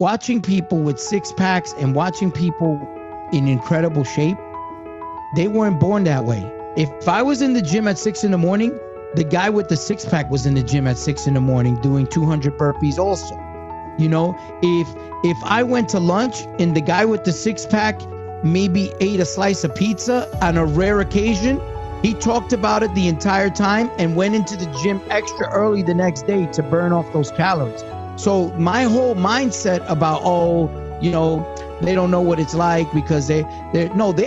watching people with six packs and watching people in incredible shape, they weren't born that way. If I was in the gym at 6 in the morning, the guy with the six pack was in the gym at 6 in the morning doing 200 burpees also. You know, if I went to lunch and the guy with the six pack maybe ate a slice of pizza on a rare occasion, he talked about it the entire time and went into the gym extra early the next day to burn off those calories. So my whole mindset about, they don't know what it's like because they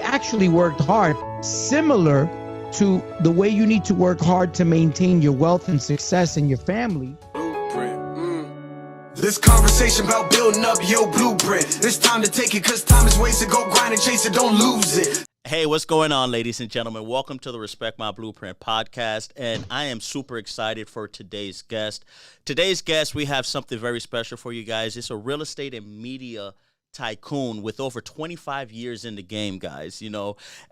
actually worked hard, similar to the way you need to work hard to maintain your wealth and success in your family. This conversation about building up your blueprint. It's time to take it because time is wasted. Go grind and chase it, don't lose it. Hey, what's going on, ladies and gentlemen? Welcome to the Respect My Blueprint podcast, and I am super excited for today's guest. Today's guest, we have something very special for you guys. It's a real estate and media tycoon with over 25 years in the game, guys,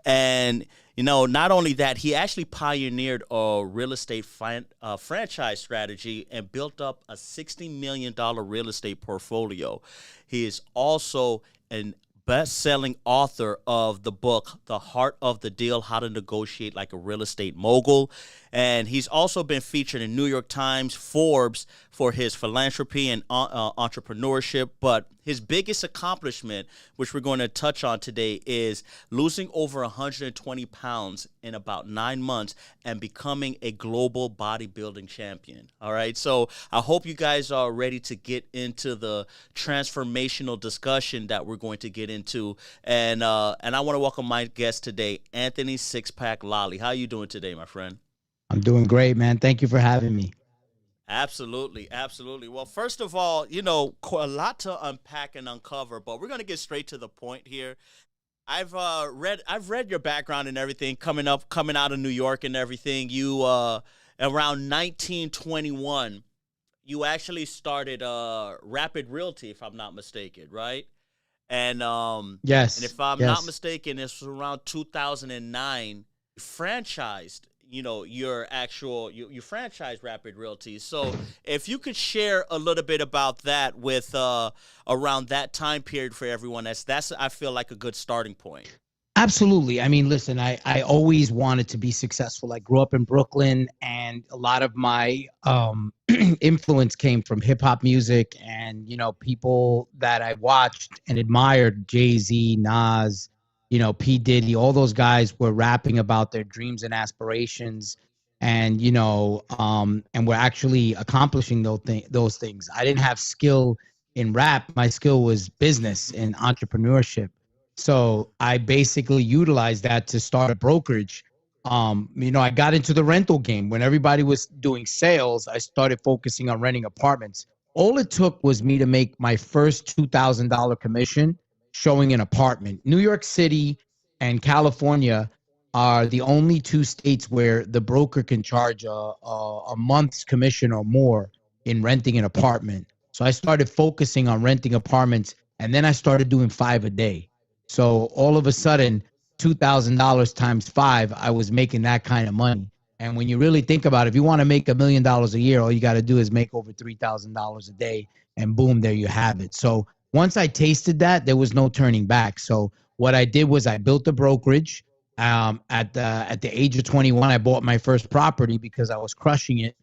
and not only that, he actually pioneered a real estate franchise strategy and built up a $60 million real estate portfolio. He is also an best-selling author of the book, The Heart of the Deal, How to Negotiate Like a Real Estate Mogul. And he's also been featured in New York Times, Forbes for his philanthropy and entrepreneurship. But his biggest accomplishment, which we're going to touch on today, is losing over 120 pounds in about 9 months and becoming a global bodybuilding champion. All right. So I hope you guys are ready to get into the transformational discussion that we're going to get into. And I want to welcome my guest today, Anthony Six-Pack Lolli. How are you doing today, my friend? I'm doing great, man. Thank you for having me. Absolutely. Absolutely. Well, first of all, a lot to unpack and uncover, but we're going to get straight to the point here. I've read your background and everything coming out of New York and everything. You around 1921, you actually started Rapid Realty, if I'm not mistaken, right? And yes. And if I'm not mistaken, it's around 2009, franchised your franchise Rapid Realty. So if you could share a little bit about that with around that time period for everyone, that's I feel like a good starting point. Absolutely. I mean, listen, I always wanted to be successful. I grew up in Brooklyn, and a lot of my influence came from hip hop music and, people that I watched and admired, Jay-Z, Nas, P. Diddy, all those guys were rapping about their dreams and aspirations and, and were actually accomplishing those things. I didn't have skill in rap. My skill was business and entrepreneurship. So I basically utilized that to start a brokerage. I got into the rental game. When everybody was doing sales, I started focusing on renting apartments. All it took was me to make my first $2,000 commission showing an apartment. New York City and California are the only two states where the broker can charge a month's commission or more in renting an apartment. So I started focusing on renting apartments, and then I started doing 5 a day. So all of a sudden, $2,000 times 5, I was making that kind of money. And when you really think about it, if you want to make $1 million a year, all you got to do is make over $3,000 a day, and boom, there you have it. So once I tasted that, there was no turning back. So what I did was I built a brokerage. At the age of 21, I bought my first property because I was crushing it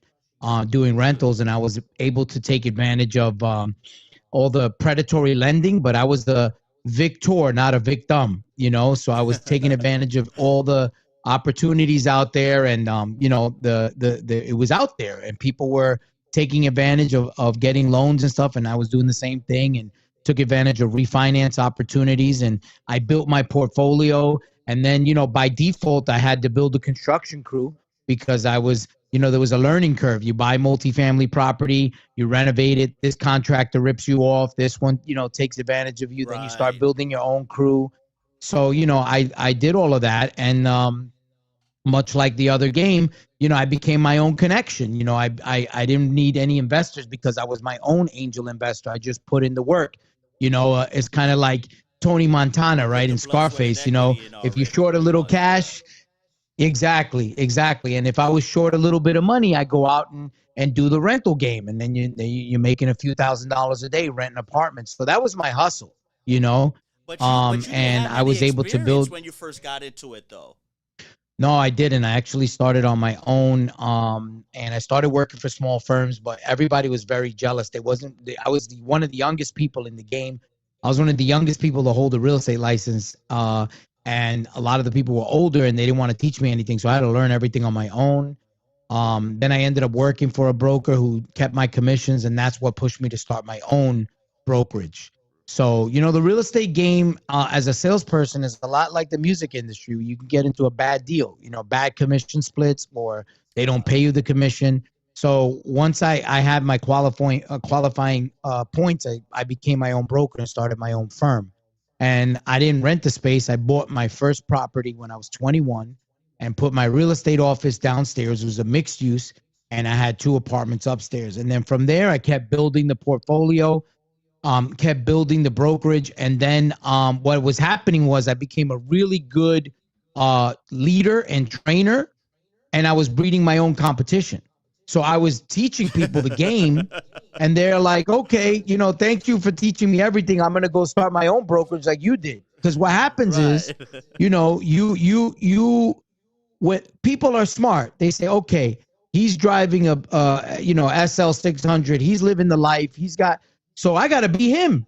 doing rentals, and I was able to take advantage of all the predatory lending. But I was the victor, not a victim, So I was taking advantage of all the opportunities out there, and it was out there, and people were taking advantage of getting loans and stuff, and I was doing the same thing and took advantage of refinance opportunities, and I built my portfolio. And then, by default, I had to build a construction crew because I was, there was a learning curve. You buy multifamily property, you renovate it, this contractor rips you off, this one, takes advantage of you, Then you start building your own crew. So, I did all of that. And much like the other game, I became my own connection. I didn't need any investors because I was my own angel investor. I just put in the work. It's kind of like Tony Montana, right? In Scarface, if you're short a little cash, exactly. And if I was short a little bit of money, I go out and and do the rental game. And then you're making a few $1,000s a day renting apartments. So that was my hustle, you know. But you didn't And have I any was able to experience build. when you first got into it, though. No, I didn't. I actually started on my own, and I started working for small firms. But everybody was very jealous. They wasn't. I was one of the youngest people in the game. I was one of the youngest people to hold a real estate license, and a lot of the people were older, and they didn't want to teach me anything. So I had to learn everything on my own. Then I ended up working for a broker who kept my commissions, and that's what pushed me to start my own brokerage. So, the real estate game as a salesperson is a lot like the music industry. You can get into a bad deal, bad commission splits, or they don't pay you the commission. So once I had my qualifying points, I became my own broker and started my own firm. And I didn't rent the space. I bought my first property when I was 21 and put my real estate office downstairs. It was a mixed use, and I had 2 apartments upstairs. And then from there, I kept building the portfolio, kept building the brokerage. And then what was happening was I became a really good leader and trainer, and I was breeding my own competition. So I was teaching people the game, and they're like, okay, thank you for teaching me everything. I'm going to go start my own brokerage like you did. Because what happens is, when people are smart, they say, okay, he's driving a SL 600. He's living the life. So I got to be him.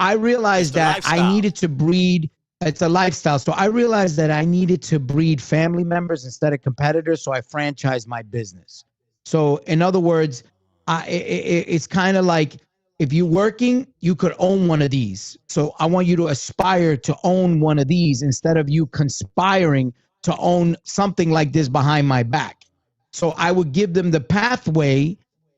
I realized that I needed to breed. It's a lifestyle. So I realized that I needed to breed family members instead of competitors. So I franchised my business. So in other words, it's kind of like, if you're working, you could own one of these. So I want you to aspire to own one of these instead of you conspiring to own something like this behind my back. So I would give them the pathway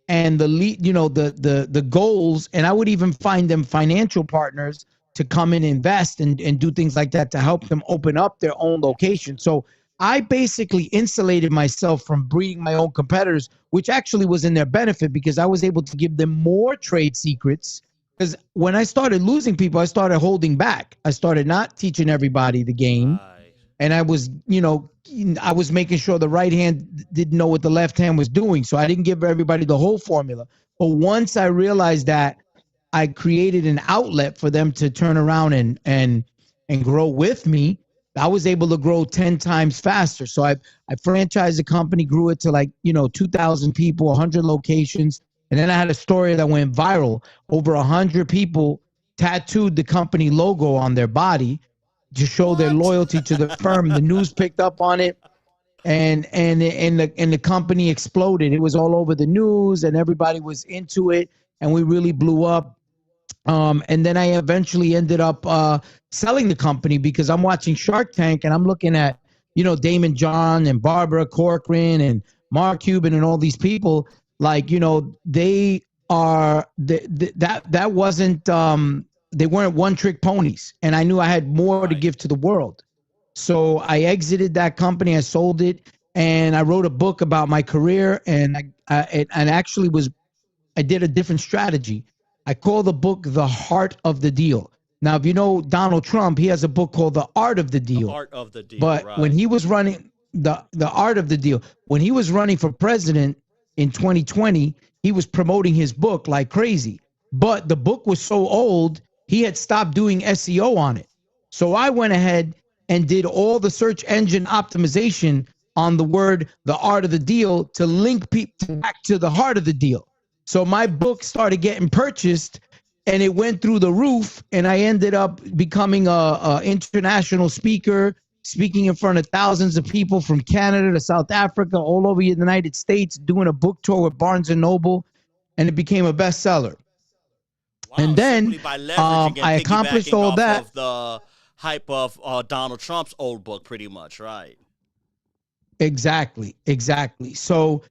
and the goals, and I would even find them financial partners to come and invest and do things like that to help them open up their own location. So I basically insulated myself from breeding my own competitors, which actually was in their benefit because I was able to give them more trade secrets. Because when I started losing people, I started holding back. I started not teaching everybody the game. Right. And I was making sure the right hand didn't know what the left hand was doing. So I didn't give everybody the whole formula. But once I realized that, I created an outlet for them to turn around and grow with me. I was able to grow 10 times faster. So I franchised the company, grew it to 2,000 people, 100 locations. And then I had a story that went viral. Over 100 people tattooed the company logo on their body to show their loyalty to the firm. The news picked up on it, and the company exploded. It was all over the news, and everybody was into it, and we really blew up. And then I eventually ended up selling the company because I'm watching Shark Tank and I'm looking at, Damon John and Barbara Corcoran and Mark Cuban and all these people. They are that wasn't they weren't one trick ponies, and I knew I had more to give to the world. So I exited that company. I sold it, and I wrote a book about my career, and I did a different strategy. I call the book The Heart of the Deal. Now, if you know Donald Trump, he has a book called The Art of the Deal. The Art of the Deal. But right. when he was running the Art of the Deal, when he was running for president in 2020, he was promoting his book like crazy. But the book was so old, he had stopped doing SEO on it. So I went ahead and did all the search engine optimization on the word The Art of the Deal to link people back to the heart of the deal. So my book started getting purchased, and it went through the roof, and I ended up becoming a international speaker, speaking in front of thousands of people from Canada to South Africa, all over the United States, doing a book tour with Barnes & Noble, and it became a bestseller. Wow, and then by leveraging and I accomplished all that. Of the hype of Donald Trump's old book, pretty much, right? Exactly. So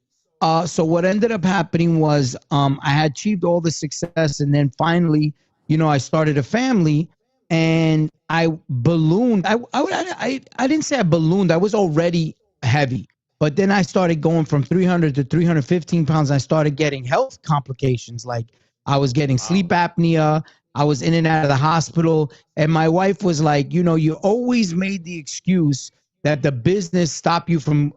what ended up happening was I had achieved all the success, and then finally, I started a family, and I ballooned. I didn't say I ballooned. I was already heavy, but then I started going from 300 to 315 pounds. I started getting health complications, like I was getting sleep apnea. I was in and out of the hospital, and my wife was like, you always made the excuse that the business stopped you from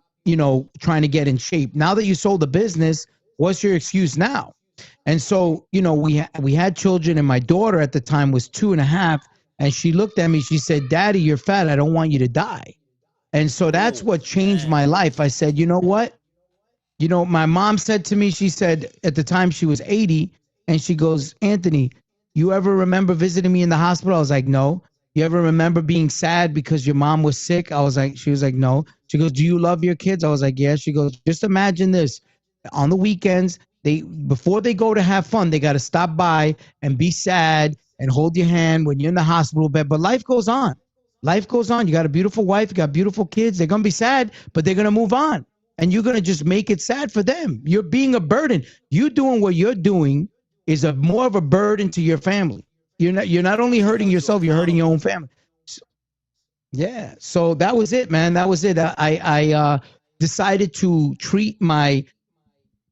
trying to get in shape. Now that you sold the business, What's your excuse now? And so, you know, we had children, and my daughter at the time was 2.5, and she looked at me. She said, "Daddy, you're fat. I don't want you to die." And so that's Oh what changed man. my life. I said, you know what? You know, my mom said to me, she said at the time she was 80, and she goes, "Anthony, you ever remember visiting me in the hospital?" I was like, "No." "You ever remember being sad because your mom was sick?" I was like, she was like, "No." She goes, "Do you love your kids?" I was like, "Yeah." She goes, "Just imagine this. On the weekends, they before they go to have fun, they got to stop by and be sad and hold your hand when you're in the hospital bed. But life goes on. Life goes on. You got a beautiful wife, you got beautiful kids. They're going to be sad, but they're going to move on, and you're going to just make it sad for them. You're being a burden. You doing what you're doing is a more of a burden to your family. You're not only It hurting holds you yourself, you're hurting your own accountable. family." So, yeah. So that was it, man. That was it. I decided to treat my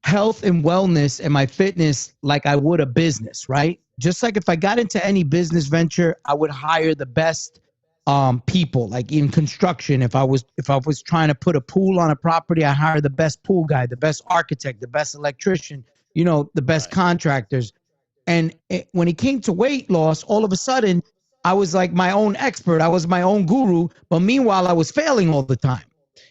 health and wellness and my fitness like I would a business, right? Just like if I got into any business venture, I would hire the best people. Like in construction, if I was trying to put a pool on a property, I hire the best pool guy, the best architect, the best electrician, the best Right. contractors. And when it came to weight loss, all of a sudden, I was like my own expert. I was my own guru. But meanwhile, I was failing all the time.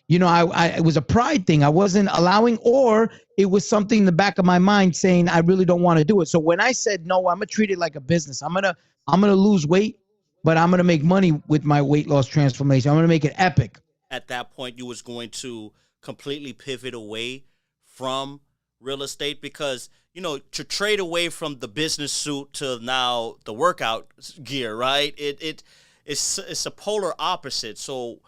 It was a pride thing. I wasn't allowing, or it was something in the back of my mind saying, I really don't want to do it. So when I said, no, I'm going to treat it like a business. I'm going to lose weight, but I'm going to make money with my weight loss transformation. I'm going to make it epic. At that point, you was going to completely pivot away from real estate because to trade away from the business suit to now the workout gear, right? It's a polar opposite. So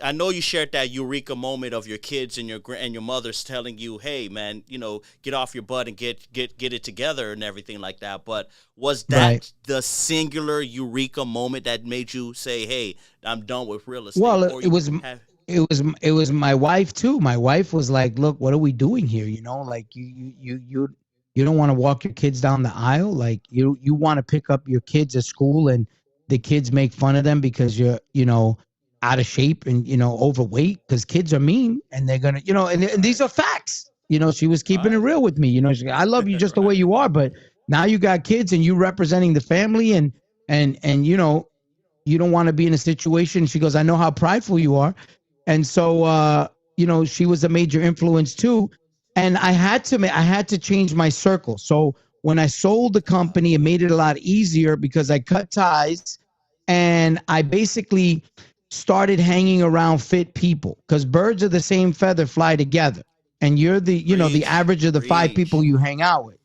I know you shared that eureka moment of your kids and your mother's telling you, "Hey, man, get off your butt and get it together," and everything like that. But was Right. that the singular eureka moment that made you say, "Hey, I'm done with real estate," Well, or it you was have? it was my wife too. My wife was like, "Look, what are we doing here? Like you don't want to walk your kids down the aisle. Like you want to pick up your kids at school, and the kids make fun of them because you're out of shape and overweight, because kids are mean, and they're gonna and these Right, are facts. She was keeping it right, real with me. I love you just the way right, you are, but now you got kids and you representing the family, and you don't want to be in a situation. She goes, "I know how prideful you are." And so she was a major influence too. And I had to change my circle. So when I sold the company, it made it a lot easier because I cut ties, and I basically started hanging around fit people, because birds of the same feather fly together, and you're the preach, average of the 5 people preach. you hang out with.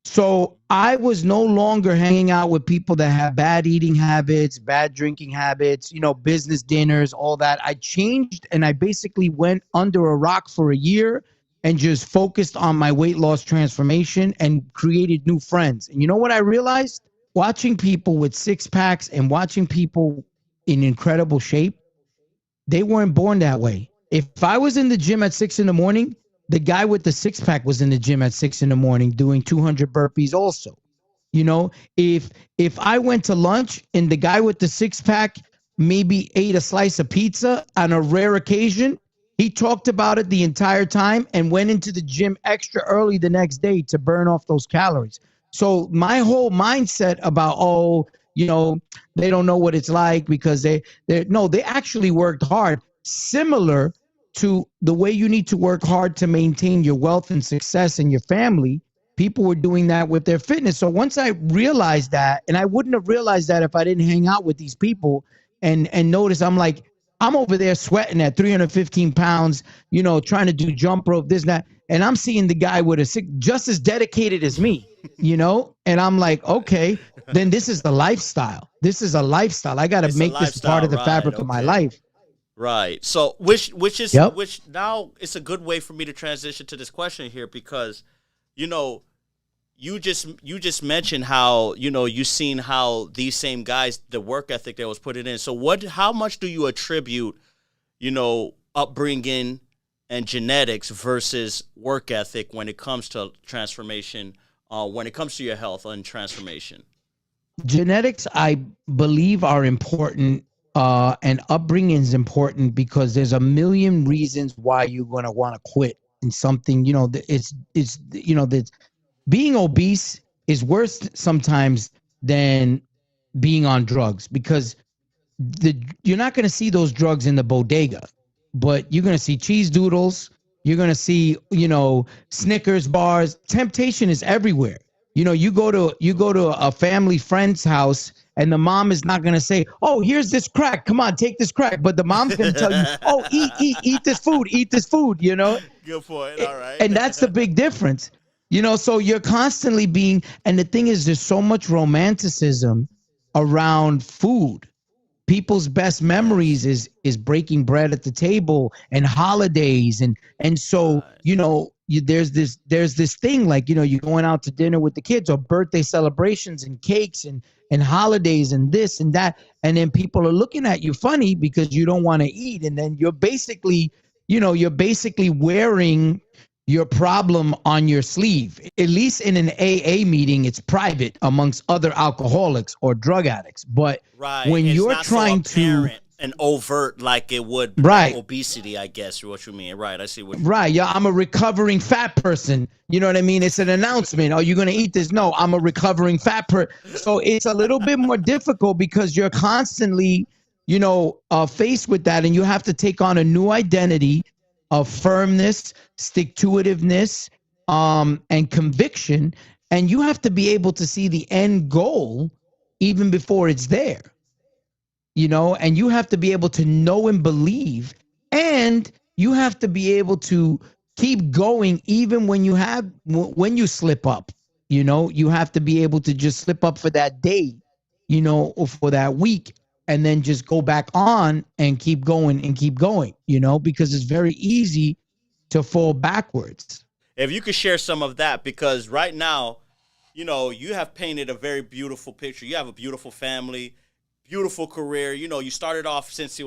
So I was no longer hanging out with people that have bad eating habits, bad drinking habits, business dinners, all that. I changed, and I basically went under a rock for a year and just focused on my weight loss transformation and created new friends. And you know what I realized? Watching people with six packs and watching people in incredible shape, they weren't born that way. If I was in the gym at 6 in the morning, the guy with the six pack was in the gym at 6 in the morning doing 200 burpees also. You know, if I went to lunch and the guy with the six pack maybe ate a slice of pizza on a rare occasion, he talked about it the entire time and went into the gym extra early the next day to burn off those calories. So my whole mindset about, they don't know what it's like because they actually worked hard, similar to the way you need to work hard to maintain your wealth and success in your family. People were doing that with their fitness. So once I realized that, and I wouldn't have realized that if I didn't hang out with these people and notice, I'm over there sweating at 315 pounds, trying to do jump rope, this, that. And I'm seeing the guy with a six just as dedicated as me, and I'm like, Right, okay, then this is the lifestyle. This is a lifestyle. I got to it's a make this part lifestyle, of the right? fabric of my Okay. life. Right. So Yep. which now it's a good way for me to transition to this question here because you know you just mentioned how you seen how these same guys, the work ethic that was put in. So how much do you attribute upbringing and genetics versus work ethic when it comes to transformation, when it comes to your health and transformation? Genetics, I believe, are important, and upbringing is important, because there's a million reasons why you're going to want to quit in something, it's that being obese is worse sometimes than being on drugs, because you're not going to see those drugs in the bodega, but you're going to see cheese doodles. You're going to see, Snickers bars. Temptation is everywhere. You go to a family friend's house, and the mom is not going to say, "Oh, here's this crack. Come on, take this crack." But the mom's going to tell you, "Oh, eat this food, eat this food." Good point. All right. And that's the big difference. So you're constantly and the thing is, there's so much romanticism around food. People's best memories is breaking bread at the table and holidays, and so there's this thing, like, you're going out to dinner with the kids, or birthday celebrations and cakes and holidays and this and that, and then people are looking at you funny because you don't want to eat, and then you're basically wearing your problem on your sleeve. At least in an AA meeting, it's private amongst other alcoholics or drug addicts. But right. when it's you're not trying so apparent and overt like it would right. obesity, I guess, what you mean. Right. I see what you right. Yeah, I'm a recovering fat person. You know what I mean? It's an announcement. Are you going to eat this? No, I'm a recovering fat person. So it's a little bit more difficult because you're constantly, faced with that, and you have to take on a new identity of firmness, stick-to-itiveness, and conviction, and you have to be able to see the end goal even before it's there, and you have to be able to know and believe, and you have to be able to keep going even when you slip up. You have to be able to just slip up for that day, or for that week, and then just go back on and keep going, because it's very easy to fall backwards. If you could share some of that, because right now, you have painted a very beautiful picture. You have a beautiful family, beautiful career. You started off since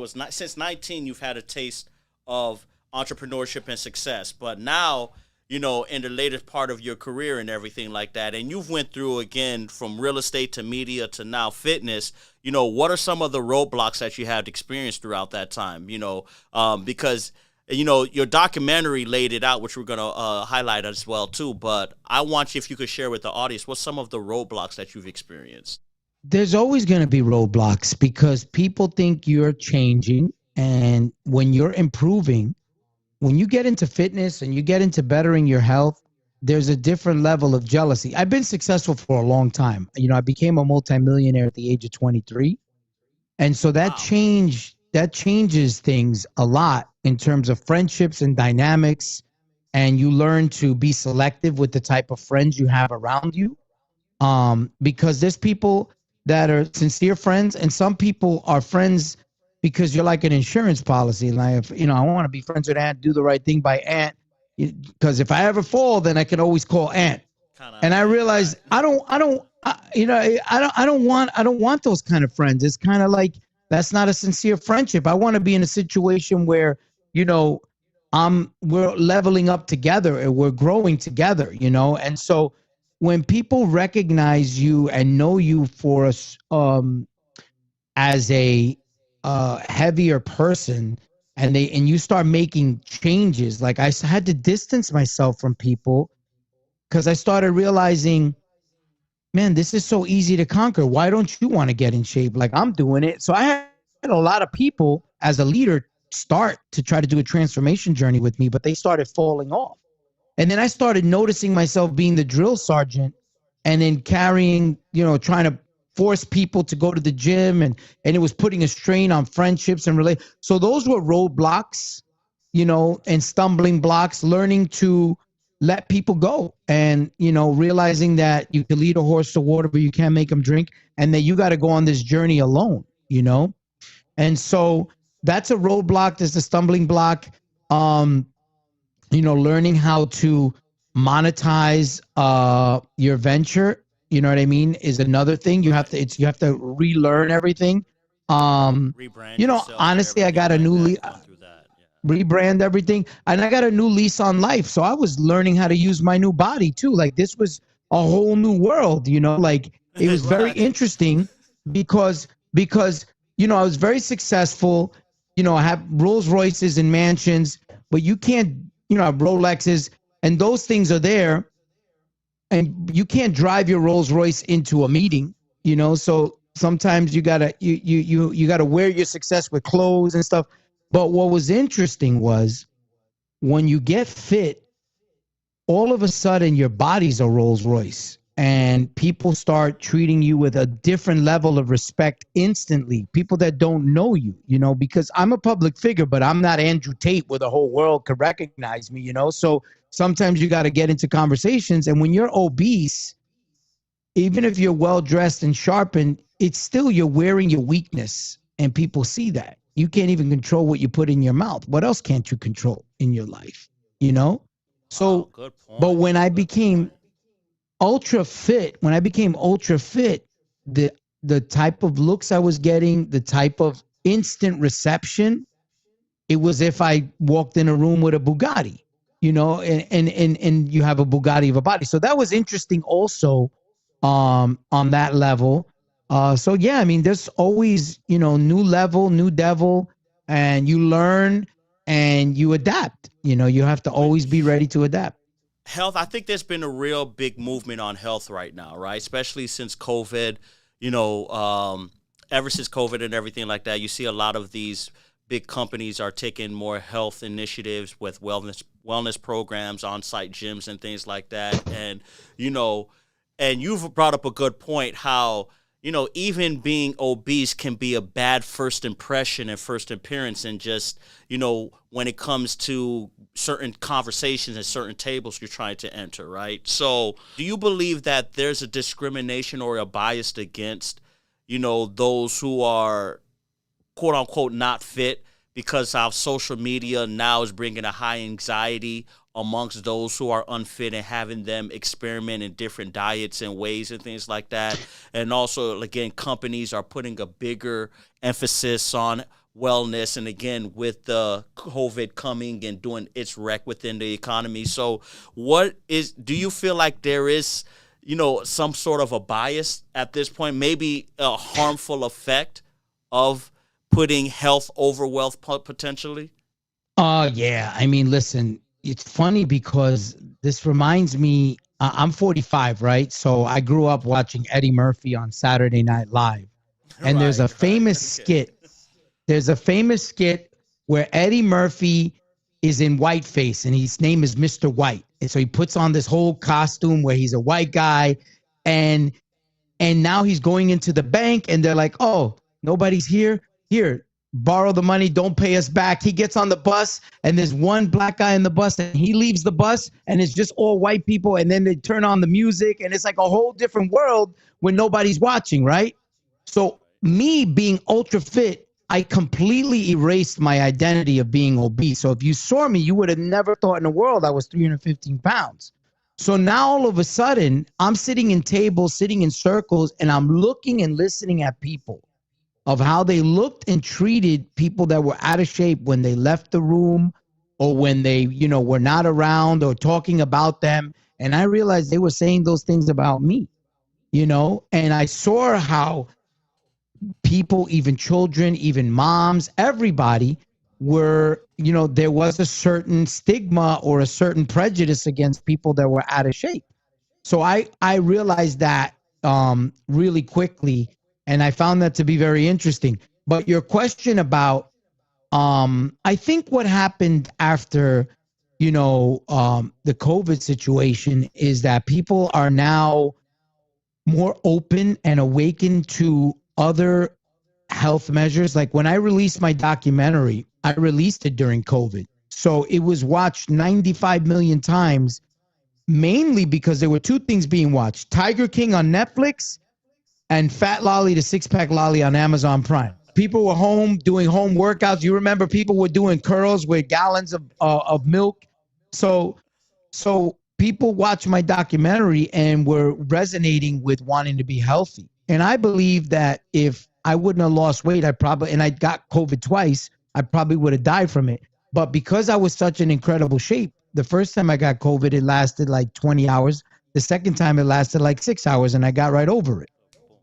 19, you've had a taste of entrepreneurship and success. But now, in the latest part of your career and everything like that, and you've went through, again, from real estate to media to now fitness, what are some of the roadblocks that you had experienced throughout that time? Because, your documentary laid it out, which we're going to highlight as well, too. But I want you, if you could share with the audience, what's some of the roadblocks that you've experienced? There's always going to be roadblocks because people think you're changing, and when you're improving, when you get into fitness and you get into bettering your health, there's a different level of jealousy. I've been successful for a long time. I became a multimillionaire at the age of 23. And so that changes things a lot in terms of friendships and dynamics. And you learn to be selective with the type of friends you have around you. Because there's people that are sincere friends, and some people are friends because you're like an insurance policy. Like, I want to be friends with Aunt, do the right thing by Aunt, because if I ever fall, then I can always call Aunt. And I realized I don't want those kind of friends. It's kind of like, that's not a sincere friendship. I want to be in a situation where, we're leveling up together and we're growing together, And so when people recognize you and know you for as a heavier person, and you start making changes, like I had to distance myself from people because I started realizing, man, this is so easy to conquer. Why don't you want to get in shape like I'm doing it? So I had a lot of people as a leader start to try to do a transformation journey with me, but they started falling off. And then I started noticing myself being the drill sergeant and then carrying, trying to force people to go to the gym, and it was putting a strain on friendships and so those were roadblocks, and stumbling blocks, learning to let people go, and realizing that you can lead a horse to water but you can't make him drink, and that you got to go on this journey alone. And so that's a roadblock. There's a stumbling block. Learning how to monetize your venture, you know what I mean, is another thing. You have to relearn everything. Rebrand honestly, I got a new rebrand everything, and I got a new lease on life. So I was learning how to use my new body too. Like, this was a whole new world, like it was very interesting because I was very successful. I have Rolls Royces and mansions, but you can't I have Rolexes, and those things are there, and you can't drive your Rolls Royce into a meeting, so sometimes you gotta wear your success with clothes and stuff. But what was interesting was when you get fit, all of a sudden your body's a Rolls Royce, and people start treating you with a different level of respect instantly. People that don't know you, because I'm a public figure, but I'm not Andrew Tate where the whole world could recognize me, So sometimes you got to get into conversations. And when you're obese, even if you're well dressed and sharpened, it's still you're wearing your weakness, and people see that. You can't even control what you put in your mouth. What else can't you control in your life? You know? Wow, So, good but point. when I Good became point. ultra fit, the the type of looks I was getting, the type of instant reception, it was if I walked in a room with a Bugatti, and you have a Bugatti of a body. So that was interesting also, on that level. So yeah, I mean, there's always, new level, new devil, and you learn and you adapt. You have to Wait, always be ready to adapt. health, I think there's been a real big movement on health right now, right? Especially since COVID, you know, um, ever since COVID and everything like that, you see a lot of these big companies are taking more health initiatives with wellness programs, on-site gyms and things like that. And, you know, and you've brought up a good point how, even being obese can be a bad first impression and first appearance, and just, when it comes to certain conversations and certain tables you're trying to enter, right? So, do you believe that there's a discrimination or a bias against, those who are quote unquote not fit because how social media now is bringing a high anxiety amongst those who are unfit and having them experiment in different diets and ways and things like that. And also, again, companies are putting a bigger emphasis on wellness. And again, with the COVID coming and doing its wreck within the economy. So, do you feel like there is, some sort of a bias at this point, maybe a harmful effect of putting health over wealth potentially? Yeah. I mean, listen, it's funny because this reminds me, I'm 45, right? So I grew up watching Eddie Murphy on Saturday Night Live. And there's Right, a right. famous Okay. skit. There's a famous skit where Eddie Murphy is in whiteface, and his name is Mr. White. And so he puts on this whole costume where he's a white guy, and now he's going into the bank, and they're like, "Oh, nobody's here. Here, borrow the money, don't pay us back." He gets on the bus, and there's one black guy in the bus, and he leaves the bus, and it's just all white people, and then they turn on the music, and it's like a whole different world when nobody's watching, right? So me being ultra fit, I completely erased my identity of being obese. So if you saw me, you would have never thought in the world I was 315 pounds. So now all of a sudden, I'm sitting in tables, sitting in circles, and I'm looking and listening at people of how they looked and treated people that were out of shape when they left the room, or when they, were not around or talking about them. And I realized they were saying those things about me, and I saw how people, even children, even moms, everybody were, there was a certain stigma or a certain prejudice against people that were out of shape. So I realized that, really quickly, and I found that to be very interesting. But your question about, I think what happened after, the COVID situation is that people are now more open and awakened to other health measures. Like when I released my documentary, I released it during COVID. So it was watched 95 million times, mainly because there were two things being watched: Tiger King on Netflix and Fat Lolli, the six pack Lolli on Amazon Prime. People were home doing home workouts. You remember people were doing curls with gallons of milk. So people watched my documentary and were resonating with wanting to be healthy. And I believe that if I wouldn't have lost weight, and I got COVID twice, I probably would have died from it. But because I was such an incredible shape, the first time I got COVID, it lasted like 20 hours. The second time it lasted like 6 hours, and I got right over it.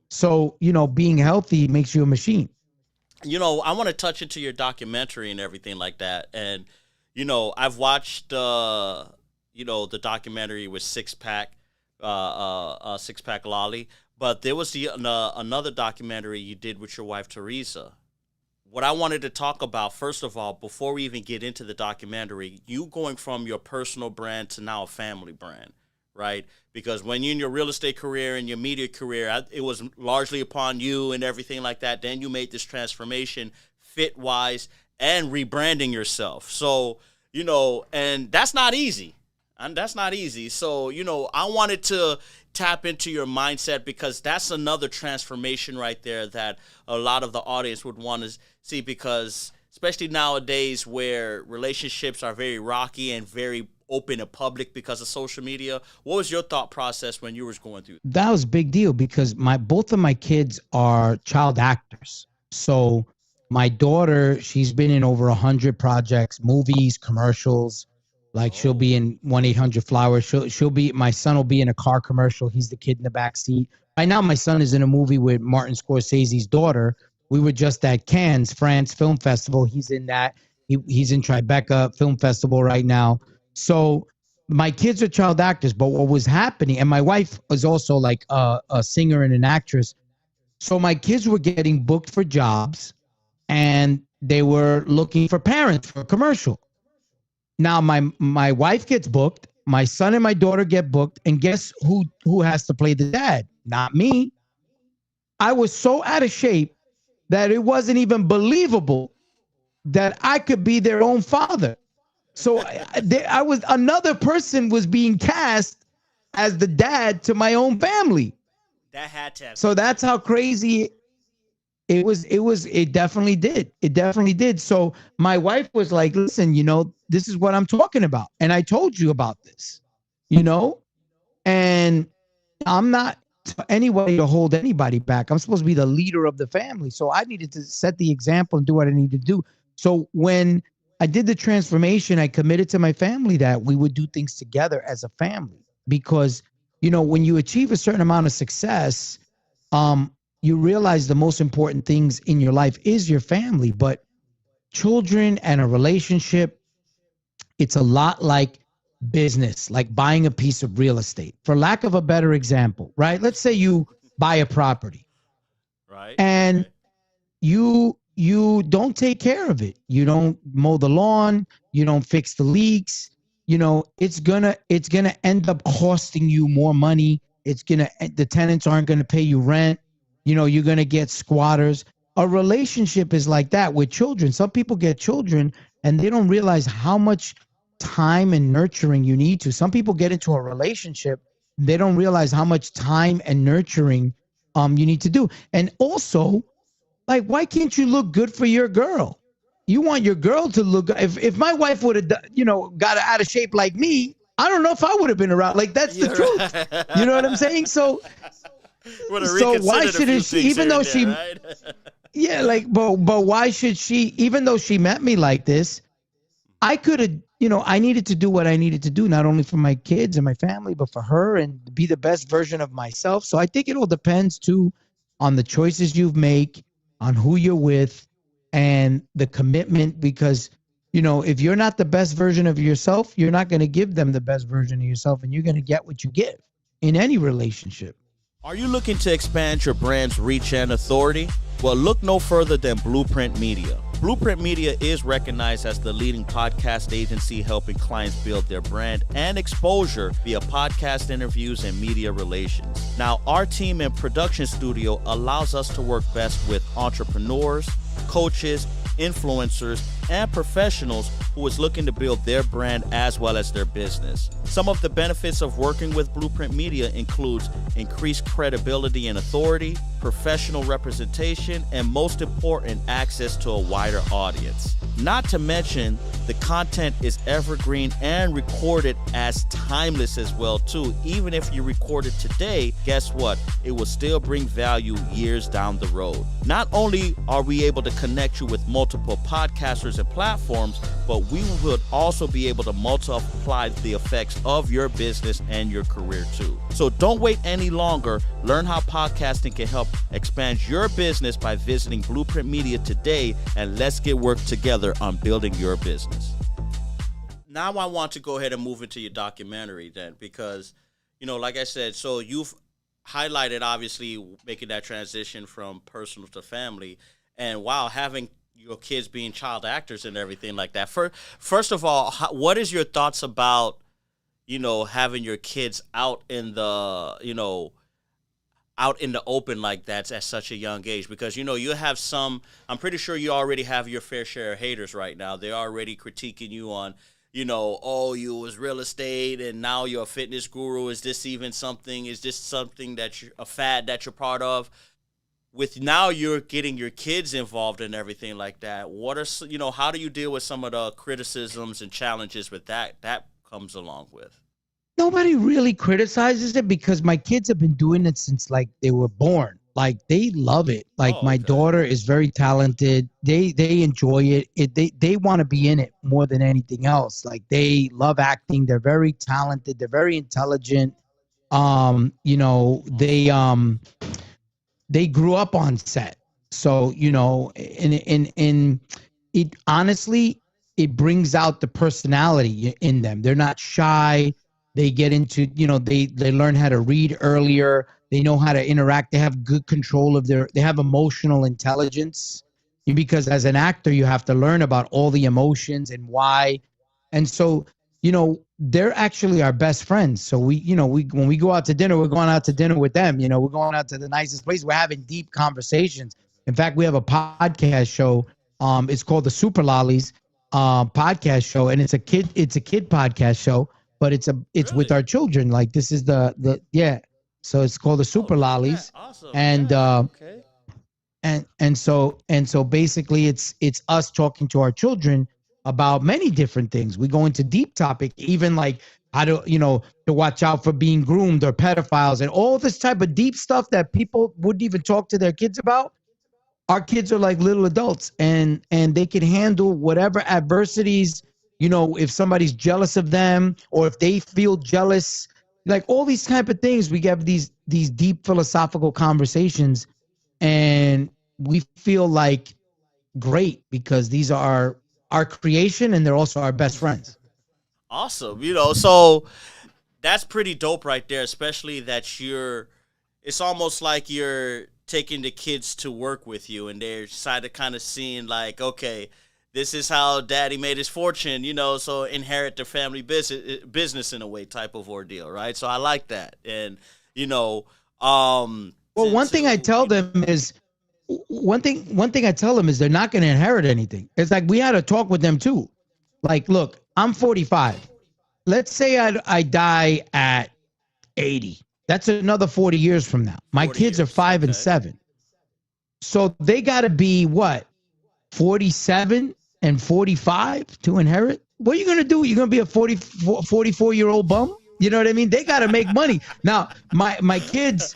So, being healthy makes you a machine. I want to touch into your documentary and everything like that. And, I've watched the documentary with Six Pack Lolli, but there was another documentary you did with your wife Teresa. What I wanted to talk about, first of all, before we even get into the documentary, you going from your personal brand to now a family brand, right? Because when you're in your real estate career and your media career, it was largely upon you and everything like that. Then you made this transformation fit-wise and rebranding yourself. So, and that's not easy. And that's not easy. So, I wanted to tap into your mindset because that's another transformation right there that a lot of the audience would want to see, because especially nowadays where relationships are very rocky and very open and public because of social media. What was your thought process when you was going through That was a big deal because both of my kids are child actors. So my daughter, she's been in over 100 projects, movies, commercials. Like she'll be in 1-800-Flowers. My son will be in a car commercial. He's the kid in the back seat. Right now, my son is in a movie with Martin Scorsese's daughter. We were just at Cannes, France Film Festival. He's in that. He's in Tribeca Film Festival right now. So my kids are child actors, but what was happening, and my wife was also like a singer and an actress. So my kids were getting booked for jobs and they were looking for parents for a commercial. Now my wife gets booked, my son and my daughter get booked, and guess who has to play the dad? Not me. I was so out of shape that it wasn't even believable that I could be their own father. So another person was being cast as the dad to my own family. that? Had to have. So that's how crazy it was. It definitely did. It definitely did. So my wife was like, listen, this is what I'm talking about. And I told you about this, and I'm not anybody to hold anybody back. I'm supposed to be the leader of the family. So I needed to set the example and do what I needed to do. So when I did the transformation, I committed to my family that we would do things together as a family, because, when you achieve a certain amount of success, you realize the most important things in your life is your family, but children and a relationship, it's a lot like business, like buying a piece of real estate. For lack of a better example, right? Let's say you buy a property, right? And you don't take care of it. You don't mow the lawn. You don't fix the leaks. It's gonna end up costing you more money. The tenants aren't gonna pay you rent. You're gonna get squatters. A relationship is like that with children. Some people get children and they don't realize how much time and nurturing you need to. Some people get into a relationship, they don't realize how much time and nurturing you need to do. And also, like, why can't you look good for your girl? You want your girl to look good. If my wife would have, got out of shape like me, I don't know if I would have been around. Like, that's the truth. You know what I'm saying? So why should she, even though she, right? Yeah, like, but why should she, even though she met me like this, I could have, I needed to do what I needed to do, not only for my kids and my family, but for her, and be the best version of myself. So I think it all depends too on the choices you make, on who you're with, and the commitment, because, if you're not the best version of yourself, you're not going to give them the best version of yourself, and you're going to get what you give in any relationship. Are you looking to expand your brand's reach and authority? Well, look no further than Blueprint Media. Blueprint Media is recognized as the leading podcast agency helping clients build their brand and exposure via podcast interviews and media relations. Now, our team and production studio allows us to work best with entrepreneurs, coaches, influencers, and professionals who is looking to build their brand as well as their business. Some of the benefits of working with Blueprint Media includes increased credibility and authority, professional representation, and most important, access to a wider audience. Not to mention, the content is evergreen and recorded as timeless as well too. Even if you record it today, guess what? It will still bring value years down the road. Not only are we able to connect you with multiple podcasters and platforms, but we would also be able to multiply the effects of your business and your career too. So don't wait any longer. Learn how podcasting can help expand your business by visiting Blueprint Media today, and let's get work together on building your business. now I want to go ahead and move into your documentary then, because, like I said, so you've highlighted obviously making that transition from personal to family, and wow, having your kids being child actors and everything like that. First of all, what is your thoughts about having your kids out in the open like that at such a young age? Because you have some, I'm pretty sure you already have your fair share of haters right now. They're already critiquing you on, oh, you was real estate and now you're a fitness guru. Is this something that you're a fad that you're part of? With now you're getting your kids involved and everything like that. What are, how do you deal with some of the criticisms and challenges with that comes along with? Nobody really criticizes it because my kids have been doing it since like they were born. Like they love it. Like Oh, my okay. daughter is very talented. They enjoy it. They want to be in it more than anything else. Like they love acting. They're very talented. They're very intelligent. Awesome. They grew up on set. So, in it honestly, it brings out the personality in them. They're not shy. They get into, they learn how to read earlier. They know how to interact. They have good control of they have emotional intelligence, because as an actor, you have to learn about all the emotions and why. And so, they're actually our best friends. So we when we go out to dinner, we're going out to dinner with them. We're going out to the nicest place. We're having deep conversations. In fact, we have a podcast show. It's called the Super Lollies podcast show, and it's a kid podcast show, but it's with Really? our children. Like this is the yeah. So it's called the Oh, Super look at that. Lollies, Awesome. and Yeah. Okay. and so basically it's us talking to our children about many different things. We go into deep topic, even like how to watch out for being groomed or pedophiles and all this type of deep stuff that people wouldn't even talk to their kids about. Our kids are like little adults, and they can handle whatever adversities. If somebody's jealous of them or if they feel jealous, like all these type of things, we have these deep philosophical conversations, and we feel like great because these are our creation, and they're also our best friends. Awesome. So that's pretty dope right there, especially that it's almost like you're taking the kids to work with you and they're kind of seeing like, okay, this is how daddy made his fortune, so inherit the family business in a way type of ordeal, right? So I like that. And, you know, Well, one thing I to, tell them is one thing I tell them is they're not going to inherit anything. It's like we had to talk with them too. Like, look, I'm 45. Let's say I die at 80. That's another 40 years from now. My 40 kids are years. 5 and Okay. 7. So they got to be what, 47 and 45 to inherit? What are you going to do? You're going to be a 44-year-old bum? You know what I mean? They got to make money. Now, my kids,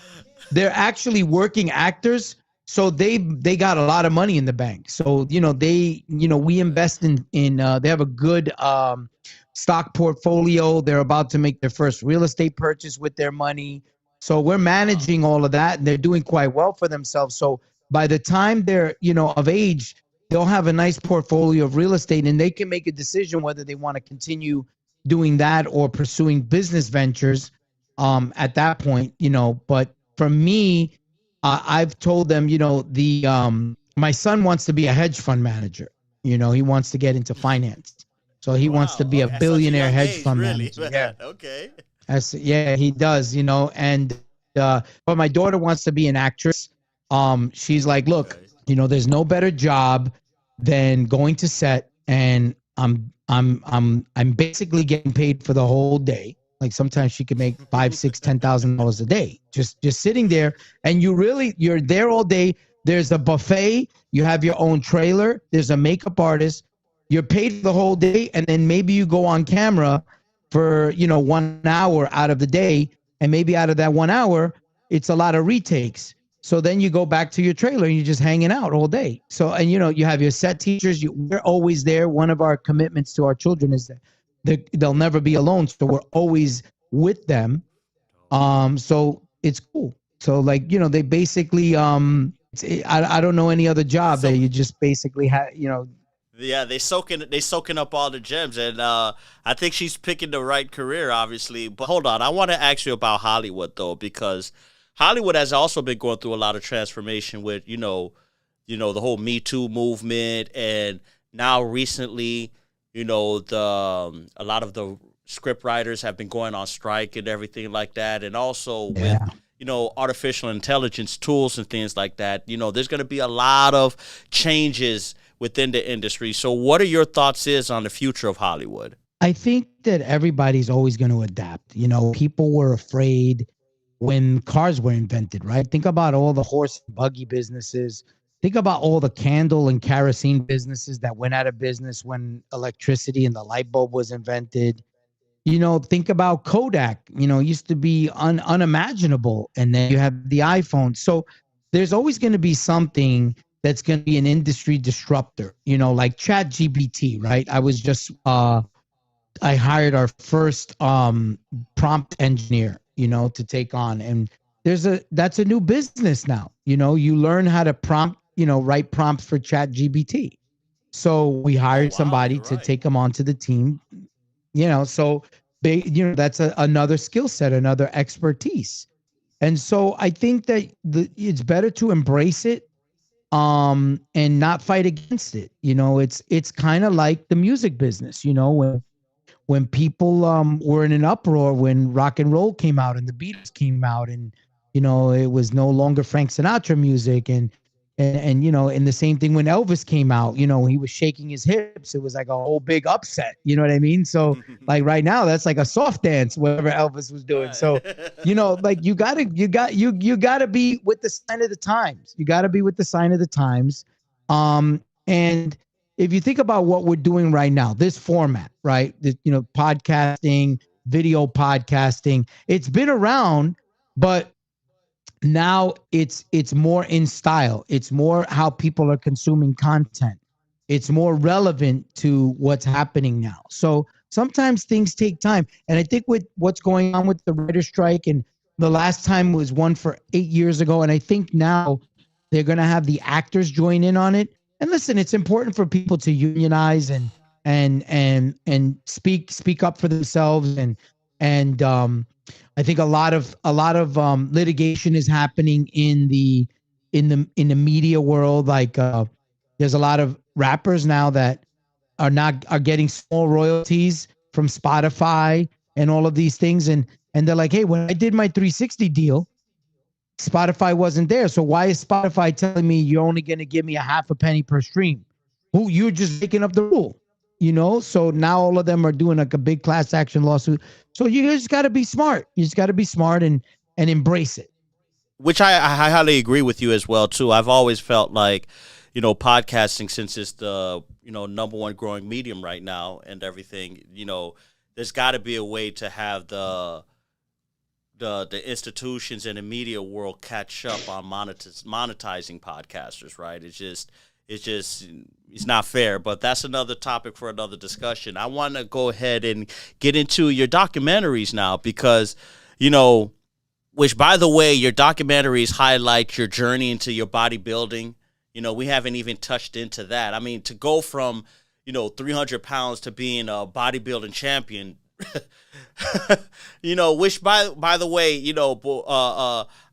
they're actually working actors, so they got a lot of money in the bank. So, we Okay. invest in they have a good stock portfolio. They're about to make their first real estate purchase with their money. So we're Wow. managing all of that, and they're doing quite well for themselves. So by the time they're, of age, they'll have a nice portfolio of real estate, and they can make a decision whether they want to continue doing that or pursuing business ventures at that point. But for me, I've told them, the my son wants to be a hedge fund manager. He wants to get into finance. So he wants to Wow. be a Okay. At such a billionaire young hedge age, fund really, manager. Yeah. man. Okay. Yeah, he does, and but my daughter wants to be an actress. She's like, look, Okay. there's no better job than going to set, and I'm basically getting paid for the whole day. Like sometimes she could make five, six, $10,000 a day, just sitting there, and you're there all day. There's a buffet. You have your own trailer. There's a makeup artist. You're paid for the whole day, and then maybe you go on camera for 1 hour out of the day, and maybe out of that 1 hour it's a lot of retakes. So then you go back to your trailer and you're just hanging out all day. So, and you have your set teachers. We're always there. One of our commitments to our children is that they'll never be alone, so we're always with them. So it's cool. So like, they basically I don't know any other job that So you just basically have. Yeah, they soaking up all the gems, and I think she's picking the right career, obviously. But hold on, I want to ask you about Hollywood though, because Hollywood has also been going through a lot of transformation with the whole Me Too movement, and now recently, a lot of the script writers have been going on strike and everything like that, and also with Yeah. artificial intelligence tools and things like that. There's going to be a lot of changes within the industry. So, what are your thoughts is on the future of Hollywood? I think that everybody's always going to adapt. People were afraid when cars were invented, right? Think about all the horse and buggy businesses. Think about all the candle and kerosene businesses that went out of business when electricity and the light bulb was invented. Think about Kodak, used to be unimaginable. And then you have the iPhone. So there's always going to be something that's going to be an industry disruptor, like Chat GBT, right? I hired our first prompt engineer, to take on. And that's a new business now. You learn how to write prompts for Chat GBT. So we Oh hired wow, somebody you're to right. take them onto the team, so that's another skill set, another expertise. And so I think that it's better to embrace it and not fight against it. It's kind of like the music business, when people were in an uproar when rock and roll came out and the Beatles came out, and it was no longer Frank Sinatra music, and the same thing when Elvis came out, he was shaking his hips. It was like a whole big upset. You know what I mean? So like right now, that's like a soft dance, whatever Elvis was doing. Right. So, like you gotta be with the sign of the times. You gotta be with the sign of the times. And if you think about what we're doing right now, this format, right? Podcasting, video podcasting, it's been around, but now it's more in style. It's more how people are consuming content. It's more relevant to what's happening now. So sometimes things take time. And I think with what's going on with the writer strike, and the last time was one for 8 years ago, and I think now they're going to have the actors join in on it. And listen, it's important for people to unionize and speak up for themselves. And I think a lot of litigation is happening in the media world. Like there's a lot of rappers now that are getting small royalties from Spotify and all of these things, and they're like, hey, when I did my 360 deal, Spotify wasn't there. So why is Spotify telling me you're only going to give me a half a penny per stream? Who you're just making up the rule, So now all of them are doing like a big class action lawsuit. So you just got to be smart. You just got to be smart and embrace it. Which I highly agree with you as well too. I've always felt like, podcasting, since it's the number one growing medium right now and everything, there's got to be a way to have the institutions and the media world catch up on monetizing podcasters, right? It's just it's not fair, but that's another topic for another discussion. I want to go ahead and get into your documentaries now, because you know which, by the way, your documentaries highlight your journey into your bodybuilding. We haven't even touched into that. I mean, to go from 300 pounds to being a bodybuilding champion. Which, by the way,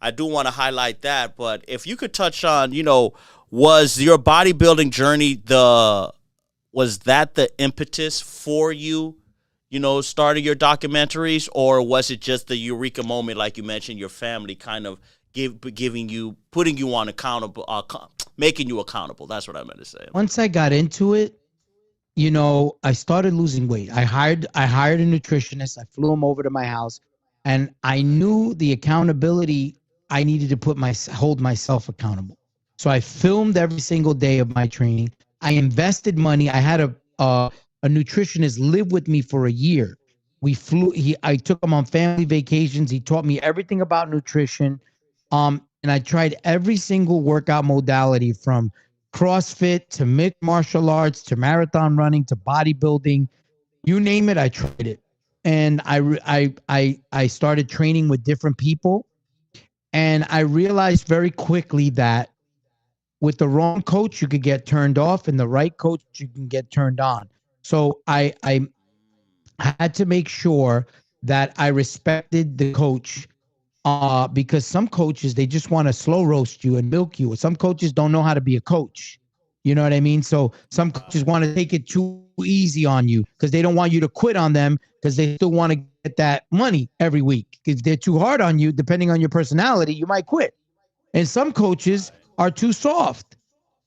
I do want to highlight that. But if you could touch on, was your bodybuilding journey was that the impetus for you, starting your documentaries, or was it just the eureka moment, like you mentioned, your family kind of putting you on accountable, making you accountable? That's what I meant to say. Once I got into it, I started losing weight. I hired a nutritionist. I flew him over to my house, and I knew the accountability I needed to hold myself accountable. So I filmed every single day of my training. I invested money. I had a nutritionist live with me for a year. I took him on family vacations. He taught me everything about nutrition. And I tried every single workout modality, from CrossFit to mixed martial arts to marathon running to bodybuilding. You name it, I tried it. And I started training with different people, and I realized very quickly that with the wrong coach, you could get turned off, and the right coach, you can get turned on. So I had to make sure that I respected the coach, because some coaches, they just want to slow roast you and milk you. Some coaches don't know how to be a coach. You know what I mean? So some coaches want to take it too easy on you because they don't want you to quit on them because they still want to get that money every week. If they're too hard on you, depending on your personality, you might quit. And some coaches are too soft.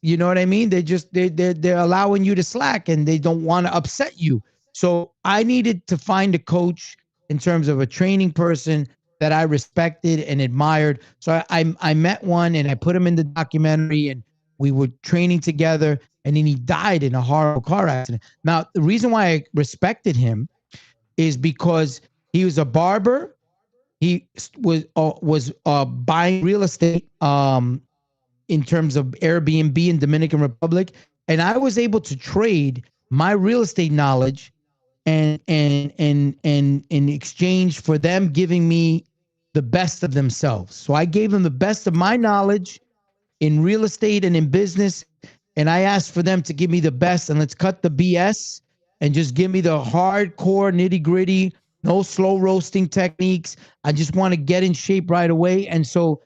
You know what I mean? They're allowing you to slack and they don't want to upset you. So I needed to find a coach in terms of a training person that I respected and admired. So I met one and I put him in the documentary and we were training together, and then he died in a horrible car accident. Now, the reason why I respected him is because he was a barber. He was buying real estate, in terms of Airbnb in Dominican Republic, and I was able to trade my real estate knowledge and in exchange for them giving me the best of themselves. So I gave them the best of my knowledge in real estate and in business, and I asked for them to give me the best, and let's cut the BS and just give me the hardcore nitty gritty, no slow roasting techniques. I just want to get in shape right away. And so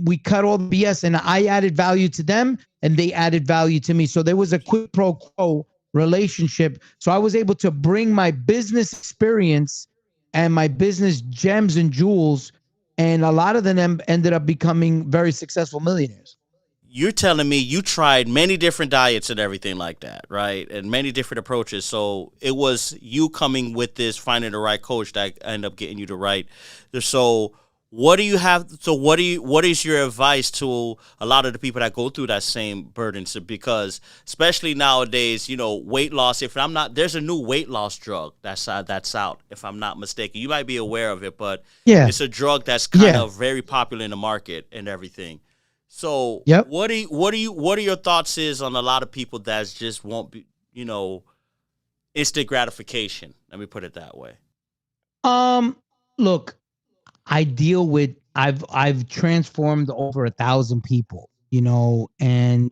we cut all the BS, and I added value to them and they added value to me. So there was a quid pro quo relationship. So I was able to bring my business experience and my business gems and jewels, and a lot of them ended up becoming very successful millionaires. You're telling me you tried many different diets and everything like that, right? And many different approaches. So it was you coming with this, finding the right coach that ended up getting you the right. So what do you have? So what is your advice to a lot of the people that go through that same burden? So because especially nowadays, weight loss. If I'm not, there's a new weight loss drug that's out. If I'm not mistaken, you might be aware of it, but Yeah. it's a drug that's kind of very popular in the market and everything. So Yep. what are your thoughts is on a lot of people that just won't be, instant gratification? Let me put it that way. Look, I've transformed over 1,000 people, and